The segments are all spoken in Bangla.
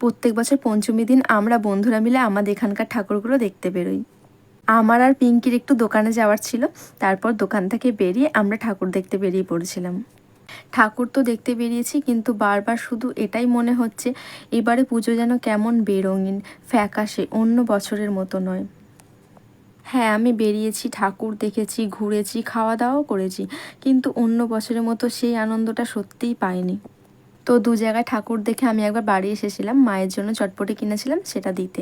প্রত্যেক বছর পঞ্চমী দিন আমরা বন্ধুরা মিলে আমাদের এখানকার ঠাকুরগুলো দেখতে বেরোই। আমার আর পিঙ্কির একটু দোকানে যাওয়ার ছিল, তারপর দোকান থেকে বেরিয়ে আমরা ঠাকুর দেখতে বেরিয়ে পড়েছিলাম। ঠাকুর তো দেখতে বেরিয়েছি, কিন্তু বারবার শুধু এটাই মনে হচ্ছে এবারে পুজো যেন কেমন বেরঙিন, ফ্যাকাশে, অন্য বছরের মতো নয়। হ্যাঁ, আমি বেরিয়েছি, ঠাকুর দেখেছি, ঘুরেছি, খাওয়া দাওয়াও করেছি, কিন্তু অন্য বছরের মতো সেই আনন্দটা সত্যিই পাইনি। তো দু জায়গায় ঠাকুর দেখে আমি একবার বাড়ি এসেছিলাম, মায়ের জন্য চটপটি কিনেছিলাম সেটা দিতে।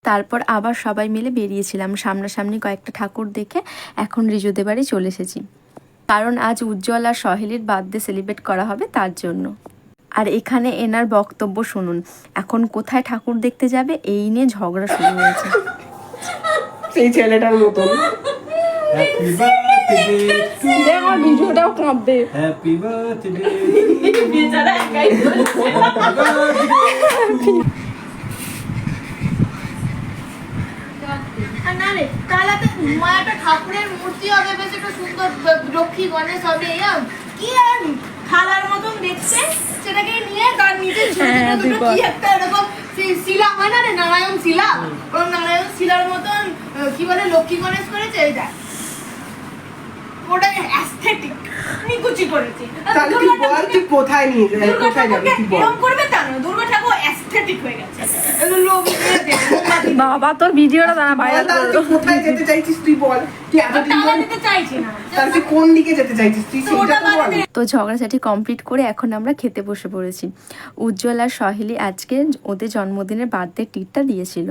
তারপর আবার সবাই মিলে বেরিয়েছিলাম সামনাসামনি কয়েকটা ঠাকুর দেখে। এখন রিজুদের বাড়ি চলে এসেছি, কারণ আজ উজ্জ্বল আর সহেলির বার্থডে সেলিব্রেট করা হবে তার জন্য। আর এখানে এনার বক্তব্য শুনুন, এখন কোথায় ঠাকুর দেখতে যাবে এই নিয়ে ঝগড়া শুরু হয়েছে। সেই ছেলেটার মতন। আমার ভিডিওটাও কাঁপবে। Happy birthday. বেচারা একাই না রে, তাহলে তো মায়াটা ঠাকুরের মূর্তি হবে, বেশ একটা সুন্দর লক্ষ্মী গণেশ হবে। কি আর থালার মতন দেখছে, সেটাকে নিয়ে তার নিচে দুটো কি একটা এরকম শিলা হয় না রে, নারায়ণ শিলা, ওরকম নারায়ণ শিলার মতন কি বলে লক্ষ্মী গণেশ করেছে। এই দেখ, ওটা অ্যাস্থেটিক নিকুচি করেছে। তাহলে তুই বল তুই কোথায় নিয়ে যাবি, কোথায় যাবি তুই বল। এরকম করবে তা না, দুর্গা ঠাকুর অ্যাস্থেটিক হয়ে গেছে। লোক বাবা তোর ভিডিওটা দাঁড়া ভাইরাল তাহলে তুই কোথায় যেতে চাইছিস তুই বল। তুই এতদিন টাকা বল, দিতে চাইছি না। তাহলে তুই কোন দিকে যেতে চাইছিস তুই সেটা তো বল। তো ঝগড়াঝাটি কমপ্লিট করে এখন আমরা খেতে বসে পড়েছি। উজ্জ্বল আর সহেলি আজকে ওদের জন্মদিনের বার্থডে ট্রিটটা দিয়েছিল।